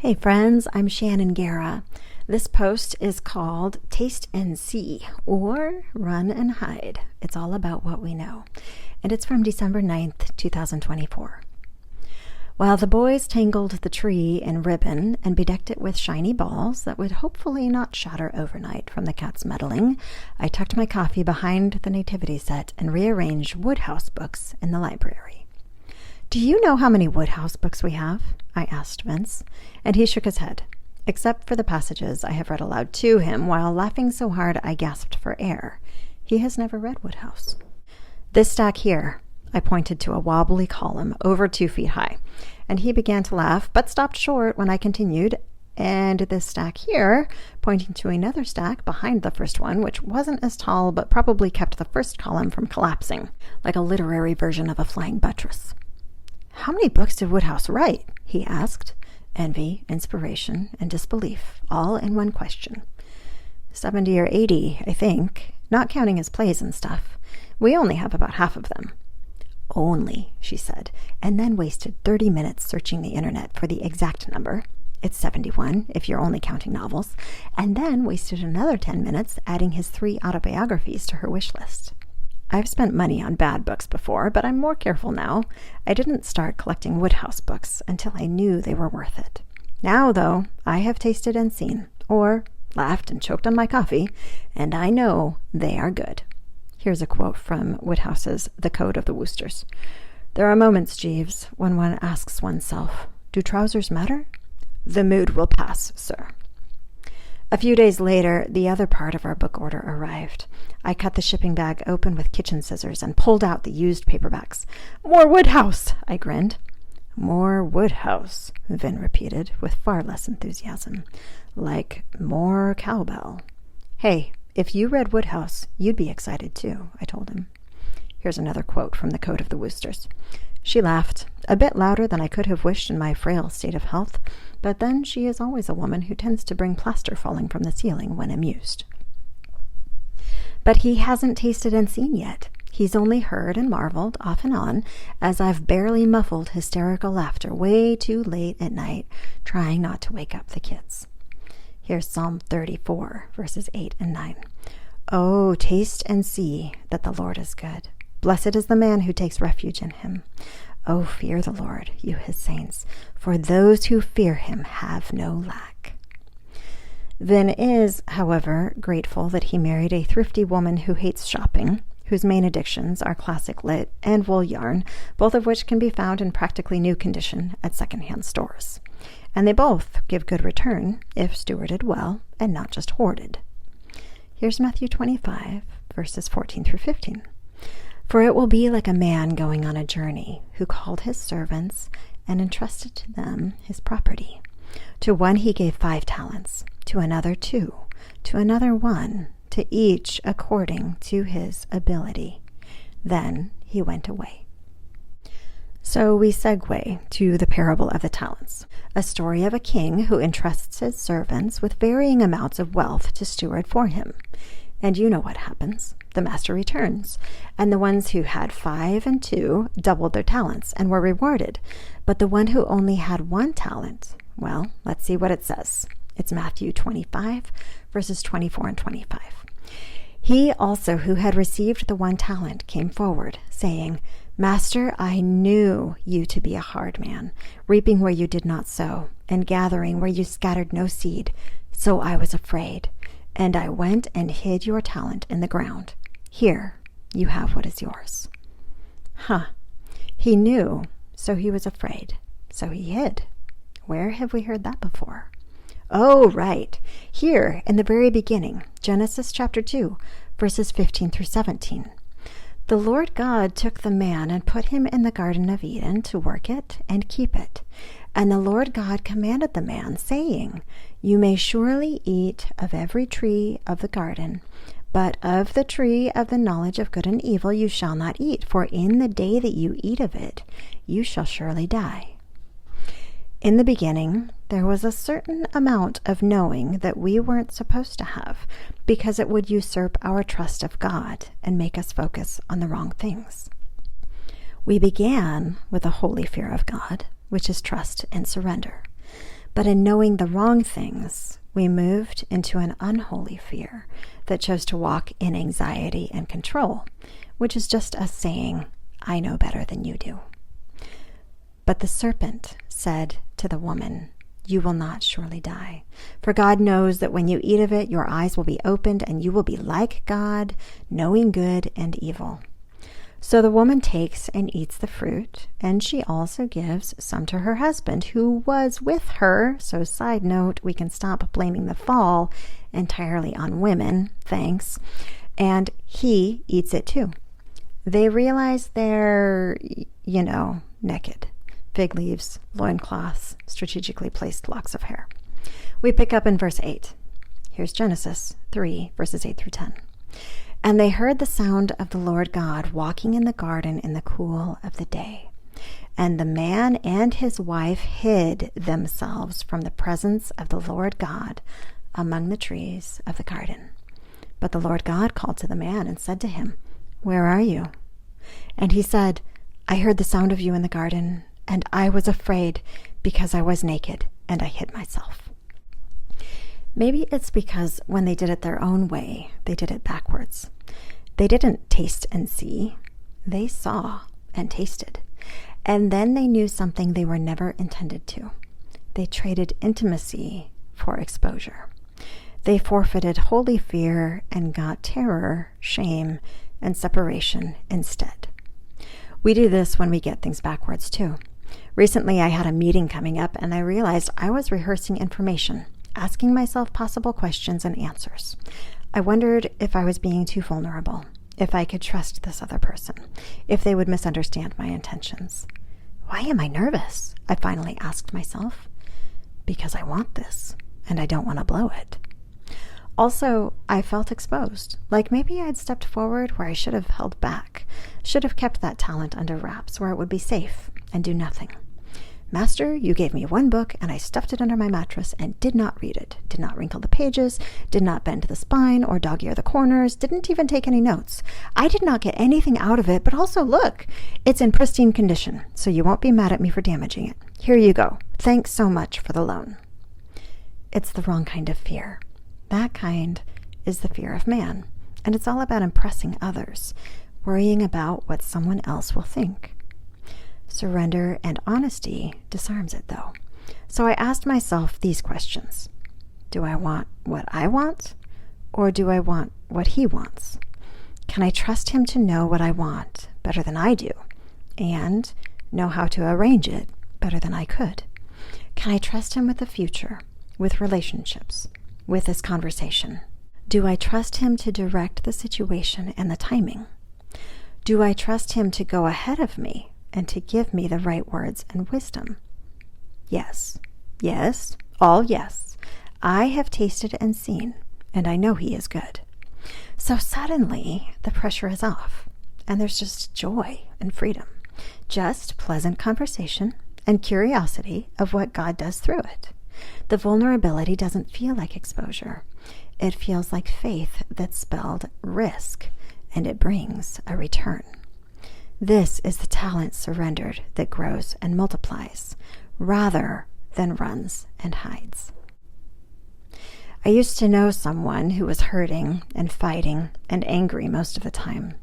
Hey friends, I'm Shannon Guerra. This post is called Taste and See, or Run and Hide. It's all about what we know. And it's from December 9th, 2024. While the boys tangled the tree in ribbon and bedecked it with shiny balls that would hopefully not shatter overnight from the cat's meddling, I tucked my coffee behind the nativity set and rearranged Woodhouse books in the library. "Do you know how many Woodhouse books we have?" I asked Vince, and he shook his head, except for the passages I have read aloud to him while laughing so hard I gasped for air. He has never read Woodhouse. "This stack here," I pointed to a wobbly column over 2 feet high, and he began to laugh, but stopped short when I continued, "And this stack here," pointing to another stack behind the first one, which wasn't as tall but probably kept the first column from collapsing, like a literary version of a flying buttress. "How many books did Woodhouse write?" he asked. Envy, inspiration, and disbelief, all in one question. 70 or 80, I think, not counting his plays and stuff. We only have about half of them. "Only," she said, and then wasted 30 minutes searching the internet for the exact number. It's 71, if you're only counting novels, and then wasted another 10 minutes adding his 3 autobiographies to her wish list. I've spent money on bad books before, but I'm more careful now. I didn't start collecting Woodhouse books until I knew they were worth it. Now, though, I have tasted and seen, or laughed and choked on my coffee, and I know they are good. Here's a quote from Woodhouse's The Code of the Woosters. "There are moments, Jeeves, when one asks oneself, do trousers matter? The mood will pass, sir." A few days later, the other part of our book order arrived. I cut the shipping bag open with kitchen scissors and pulled out the used paperbacks. "More Woodhouse!" I grinned. "More Woodhouse," Vin repeated with far less enthusiasm. "Like more cowbell." "Hey, if you read Woodhouse, you'd be excited too," I told him. Here's another quote from The Code of the Woosters. She laughed, a bit louder than I could have wished in my frail state of health, but then she is always a woman who tends to bring plaster falling from the ceiling when amused. "But he hasn't tasted and seen yet. He's only heard and marveled, off and on, as I've barely muffled hysterical laughter way too late at night, trying not to wake up the kids." Here's Psalm 34, verses 8 and 9. "Oh, taste and see that the Lord is good. Blessed is the man who takes refuge in him. Oh, fear the Lord, you his saints, for those who fear him have no lack." Vin is, however, grateful that he married a thrifty woman who hates shopping, whose main addictions are classic lit and wool yarn, both of which can be found in practically new condition at secondhand stores. And they both give good return if stewarded well and not just hoarded. Here's Matthew 25, verses 14 through 15. "For it will be like a man going on a journey, who called his servants and entrusted to them his property. To one he gave 5 talents, to another 2, to another 1, to each according to his ability. Then he went away." So we segue to the parable of the talents, a story of a king who entrusts his servants with varying amounts of wealth to steward for him. And you know what happens. The master returns, and the ones who had 5 and 2 doubled their talents and were rewarded. But the one who only had 1 talent, well, let's see what it says. It's Matthew 25, verses 24 and 25. "He also who had received the 1 talent came forward, saying, 'Master, I knew you to be a hard man, reaping where you did not sow, and gathering where you scattered no seed. So I was afraid, and I went and hid your talent in the ground. Here, you have what is yours.'" He knew, so he was afraid, so he hid. Where have we heard that before? Oh, right. Here, in the very beginning, Genesis chapter 2, verses 15 through 17. "The Lord God took the man and put him in the Garden of Eden to work it and keep it. And the Lord God commanded the man, saying, 'You may surely eat of every tree of the garden, but of the tree of the knowledge of good and evil you shall not eat, for in the day that you eat of it, you shall surely die.'" In the beginning, there was a certain amount of knowing that we weren't supposed to have, because it would usurp our trust of God and make us focus on the wrong things. We began with a holy fear of God, which is trust and surrender. But in knowing the wrong things, we moved into an unholy fear that chose to walk in anxiety and control, which is just us saying, I know better than you do. But the serpent said to the woman, you will not surely die. For God knows that when you eat of it, your eyes will be opened and you will be like God, knowing good and evil. So the woman takes and eats the fruit, and she also gives some to her husband who was with her. So side note, we can stop blaming the fall entirely on women, thanks. And he eats it too. They realize they're, naked. Fig leaves, loincloths, strategically placed locks of hair. We pick up in verse 8. Here's Genesis 3, verses 8 through 10. And they heard the sound of the Lord God walking in the garden in the cool of the day. And the man and his wife hid themselves from the presence of the Lord God among the trees of the garden. But the Lord God called to the man and said to him, where are you? And he said, I heard the sound of you in the garden, and I was afraid because I was naked, and I hid myself. Maybe it's because when they did it their own way, they did it backwards. They didn't taste and see. They saw and tasted. And then they knew something they were never intended to. They traded intimacy for exposure. They forfeited holy fear and got terror, shame, and separation instead. We do this when we get things backwards too. Recently, I had a meeting coming up, and I realized I was rehearsing information, asking myself possible questions and answers. I wondered if I was being too vulnerable, if I could trust this other person, if they would misunderstand my intentions. Why am I nervous? I finally asked myself. Because I want this, and I don't want to blow it. Also, I felt exposed, like maybe I'd stepped forward where I should have held back, should have kept that talent under wraps where it would be safe and do nothing. Master, you gave me one book and I stuffed it under my mattress and did not read it, did not wrinkle the pages, did not bend the spine or dog-ear the corners, didn't even take any notes. I did not get anything out of it, but also look, it's in pristine condition, so you won't be mad at me for damaging it. Here you go. Thanks so much for the loan. It's the wrong kind of fear. That kind is the fear of man, and it's all about impressing others, worrying about what someone else will think. Surrender and honesty disarms it, though. So I asked myself these questions. Do I want what I want, or do I want what he wants? Can I trust him to know what I want better than I do, and know how to arrange it better than I could? Can I trust him with the future, with relationships, with this conversation? Do I trust him to direct the situation and the timing? Do I trust him to go ahead of me and to give me the right words and wisdom? Yes, yes, all yes. I have tasted and seen, and I know he is good. So suddenly the pressure is off, and there's just joy and freedom, just pleasant conversation and curiosity of what God does through it. The vulnerability doesn't feel like exposure. It feels like faith that's spelled risk, and it brings a return. This is the talent surrendered that grows and multiplies, rather than runs and hides. I used to know someone who was hurting and fighting and angry most of the time.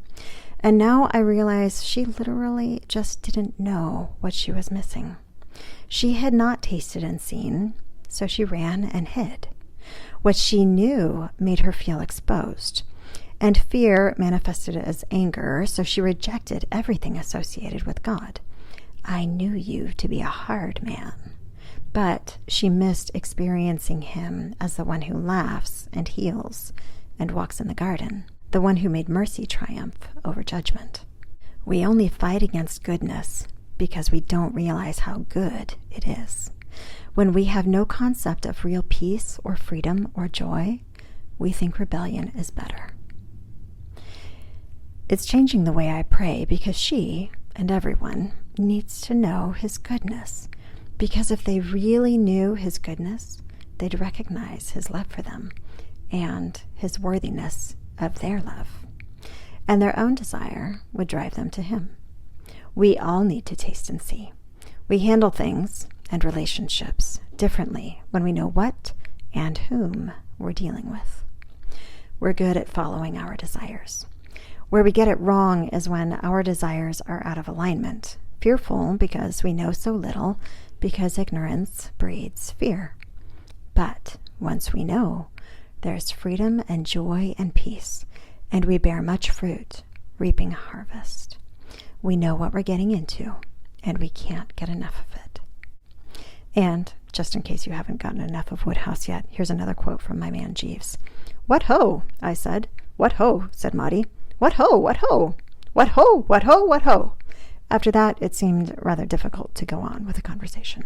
And now I realize she literally just didn't know what she was missing. She had not tasted and seen, so she ran and hid. What she knew made her feel exposed. And fear manifested as anger, so she rejected everything associated with God. I knew you to be a hard man. But she missed experiencing him as the one who laughs and heals and walks in the garden, the one who made mercy triumph over judgment. We only fight against goodness because we don't realize how good it is. When we have no concept of real peace or freedom or joy, we think rebellion is better. It's changing the way I pray because she, and everyone, needs to know his goodness. Because if they really knew his goodness, they'd recognize his love for them and his worthiness of their love. And their own desire would drive them to him. We all need to taste and see. We handle things and relationships differently when we know what and whom we're dealing with. We're good at following our desires. Where we get it wrong is when our desires are out of alignment, fearful because we know so little, because ignorance breeds fear. But once we know, there's freedom and joy and peace, and we bear much fruit, reaping a harvest. We know what we're getting into, and we can't get enough of it. And, just in case you haven't gotten enough of Woodhouse yet, here's another quote from my man Jeeves. "What ho?" I said. "What ho?" said Maudie. "What ho? What ho? What ho? What ho? What ho?" After that, it seemed rather difficult to go on with the conversation.